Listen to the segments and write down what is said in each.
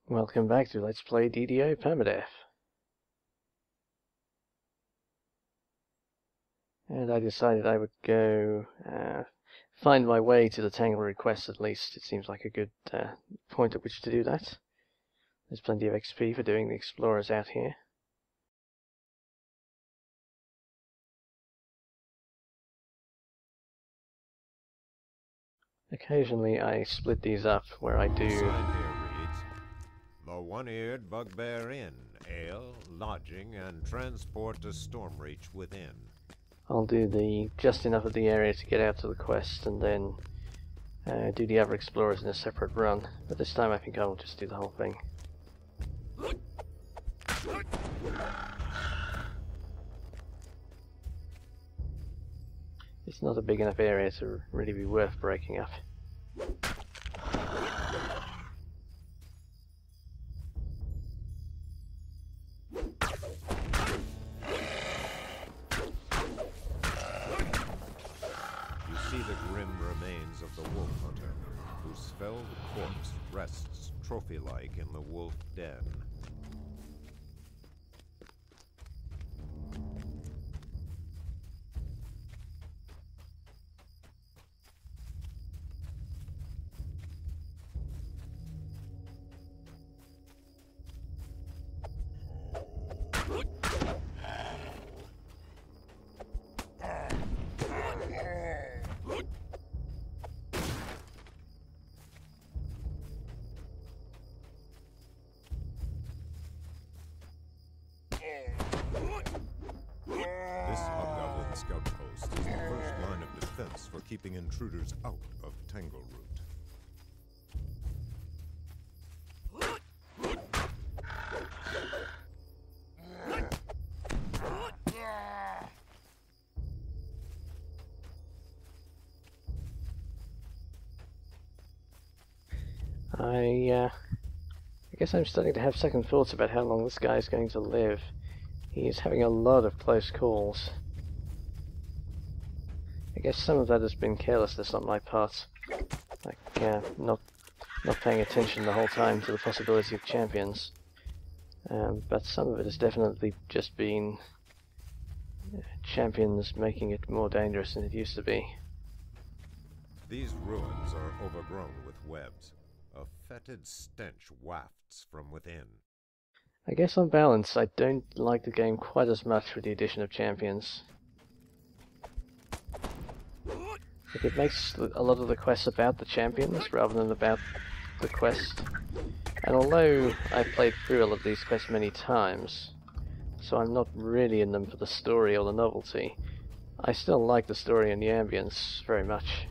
Welcome back to Let's Play DDO Permadeath. And I decided I would go find my way to the Tangleroot quest at least. It seems like a good point at which to do that. There's plenty of XP for doing the explorers out here. Occasionally I split these up where I do... The sign here reads, "The One-Eared Bugbear Inn, ale, lodging, and transport to Stormreach within." I'll do the just enough of the area to get out to the quest and then do the other explorers in a separate run. But this time I think I'll just do the whole thing. It's not a big enough area to really be worth breaking up. See the grim remains of the wolf hunter, whose felled corpse rests trophy-like in the wolf den. This hobgoblin scout post is the first line of defense for keeping intruders out of Tangleroot. I guess I'm starting to have second thoughts about how long this guy's going to live. He's having a lot of close calls. I guess some of that has been carelessness on my part, like not paying attention the whole time to the possibility of champions. But some of it has definitely just been champions making it more dangerous than it used to be. These ruins are overgrown with webs. A fetid stench wafts from within. I guess on balance, I don't like the game quite as much with the addition of champions. Like, it makes a lot of the quests about the champions rather than about the quest. And although I've played through a lot of these quests many times, so I'm not really in them for the story or the novelty, I still like the story and the ambience very much.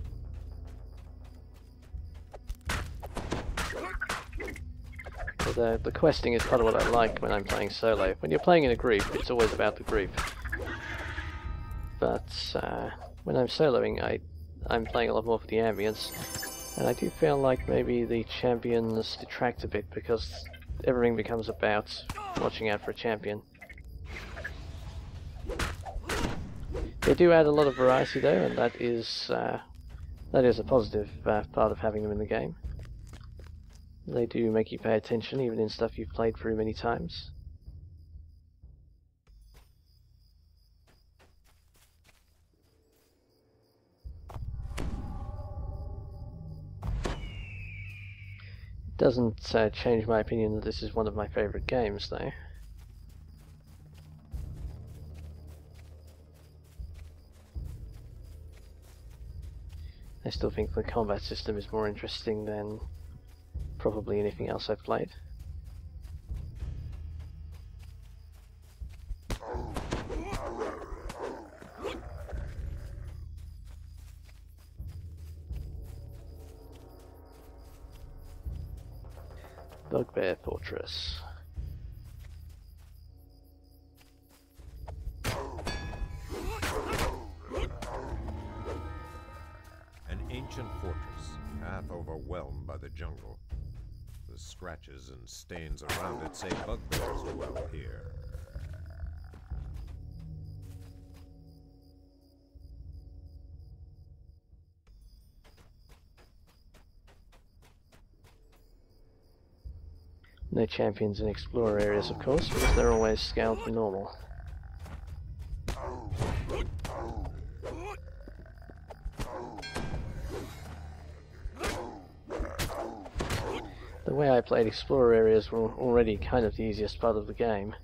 The questing is part of what I like when I'm playing solo. When you're playing in a group, it's always about the group. But when I'm soloing, I'm playing a lot more for the ambience. And I do feel like maybe the champions detract a bit because everything becomes about watching out for a champion. They do add a lot of variety though, and that is a positive part of having them in the game. They do make you pay attention, even in stuff you've played through many times. It doesn't change my opinion that this is one of my favourite games, though. I still think the combat system is more interesting than probably anything else I've played. Bugbear Fortress. An ancient fortress, half overwhelmed by the jungle. The scratches and stains around it say bugbears dwell here. No champions in explorer areas, of course, because they're always scaled for normal. The way I played explorer areas were already kind of the easiest part of the game.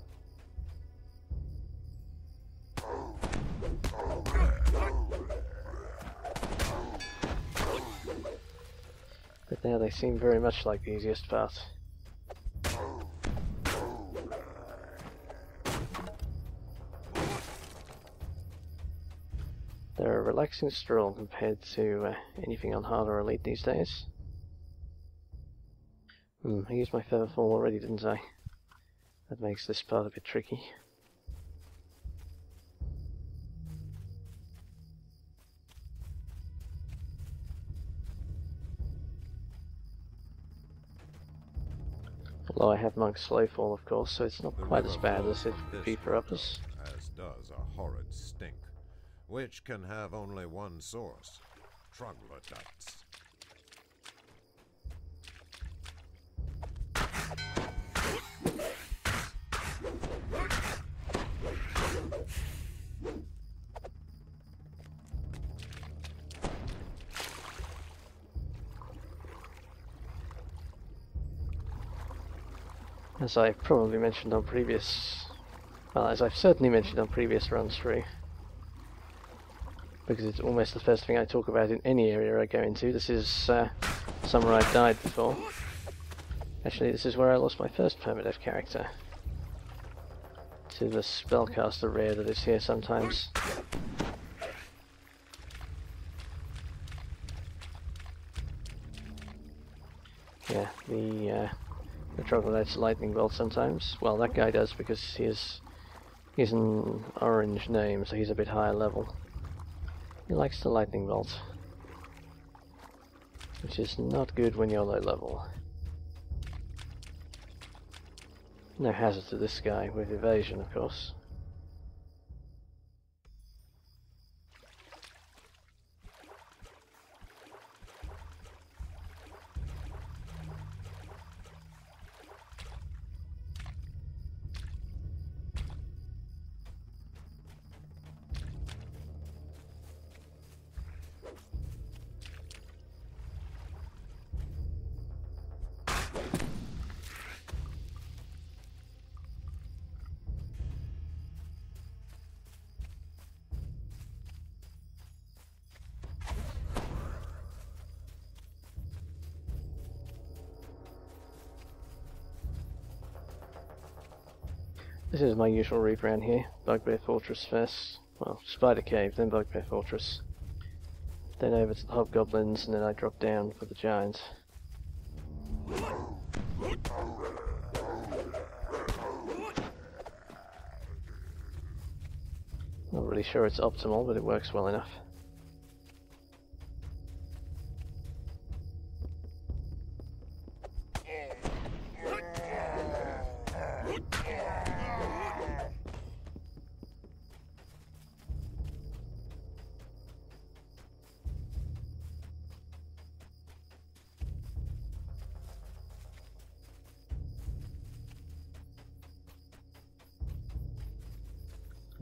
But now they seem very much like the easiest part. They're a relaxing stroll compared to anything on hard or elite these days. I used my feather fall already, didn't I? That makes this part a bit tricky. Although I have Monk's Slowfall, of course, so it's not quite as bad as it would be for others. As does a horrid stink, which can have only one source: troglodytes. As I've probably mentioned on previous... well, as I've certainly mentioned on previous runs through, because it's almost the first thing I talk about in any area I go into. This is somewhere I've died before. Actually, this is where I lost my first permadeath character. To the spellcaster rare that is here sometimes. Yeah, the troglodyte's lightning bolt sometimes. Well, that guy does because he's an orange name, so he's a bit higher level. He likes the lightning bolt, which is not good when you're low level. No hazard to this guy with evasion, of course. This is my usual route around here. Bugbear Fortress first. Well, Spider Cave, then Bugbear Fortress. Then over to the Hobgoblins, and then I drop down for the Giants. Not really sure it's optimal, but it works well enough.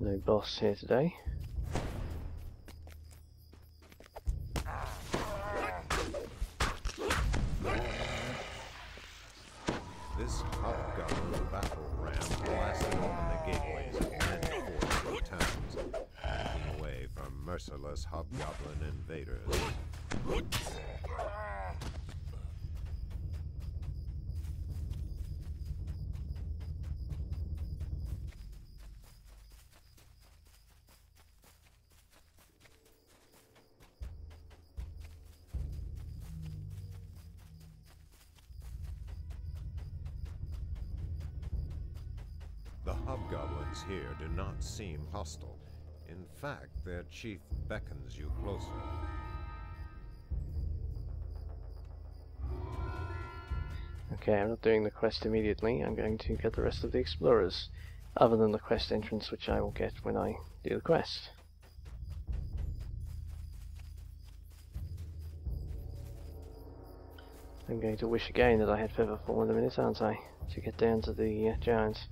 No boss here today. This hobgoblin battle ram blasted open the gateways of many fortified towns, making way for merciless hobgoblin invaders. The hobgoblins here do not seem hostile. In fact, their chief beckons you closer. Okay, I'm not doing the quest immediately. I'm going to get the rest of the explorers, other than the quest entrance, which I will get when I do the quest. I'm going to wish again that I had Featherfall in a minute, aren't I? To get down to the giants.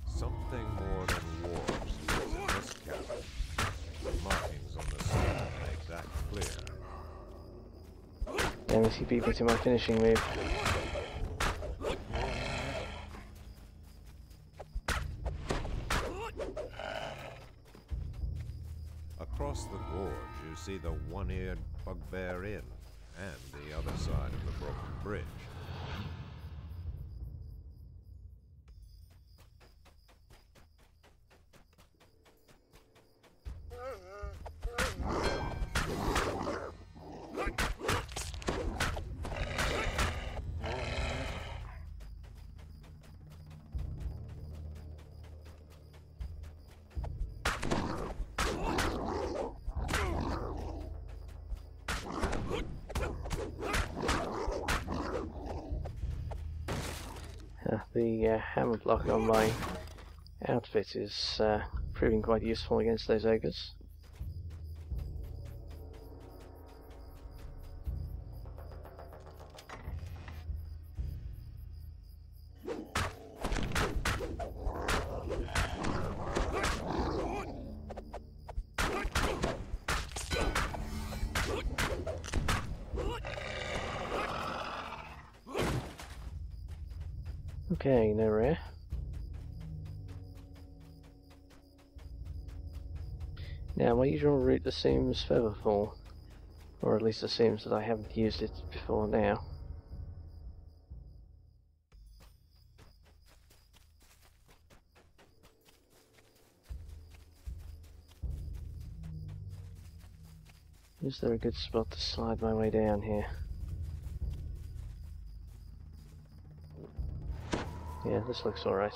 Something more than wolves lives in this cabin. The markings on the sand make that clear. Damn it, he beat me to my finishing move. Across the gorge, you see the one-eared Bugbear Inn and the other side of the broken bridge. The hammer block on my outfit is proving quite useful against those ogres. Okay, no rare. Now, my usual route assumes Featherfall, or at least assumes that I haven't used it before now. Is there a good spot to slide my way down here? Yeah, this looks alright.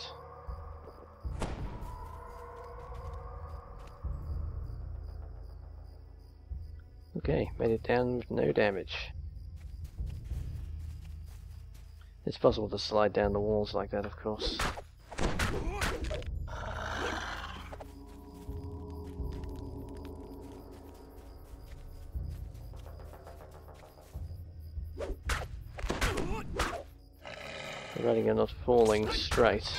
Okay, made it down with no damage. It's possible to slide down the walls like that, of course. Providing you're not falling straight.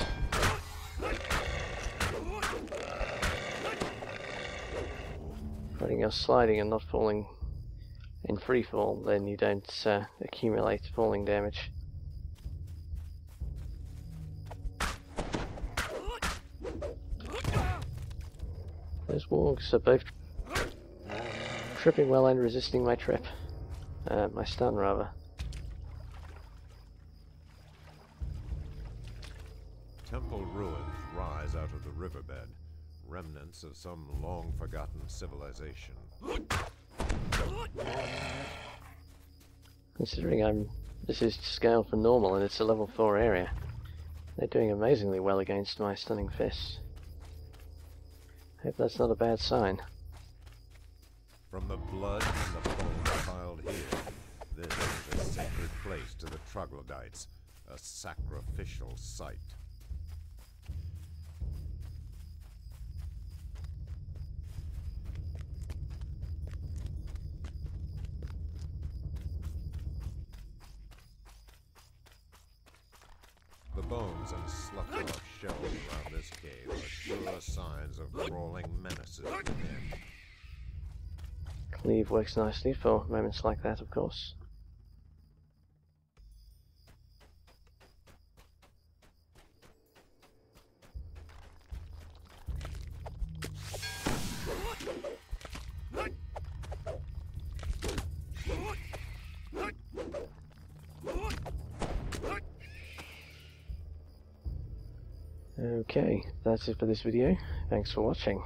Providing you're sliding and not falling in free fall, then you don't accumulate falling damage. Those wargs are both tripping well and resisting my trip. My stun, rather. Temple ruins rise out of the riverbed, remnants of some long-forgotten civilization. Considering this is scaled for normal and it's a level 4 area, they're doing amazingly well against my stunning fist. Hope that's not a bad sign. From the blood and the bones piled here, this is a sacred place to the troglodytes, a sacrificial site. The bones and sloughed-off shells around this cave are sure signs of crawling menaces within. Cleave works nicely for moments like that, of course. Okay, that's it for this video. Thanks for watching.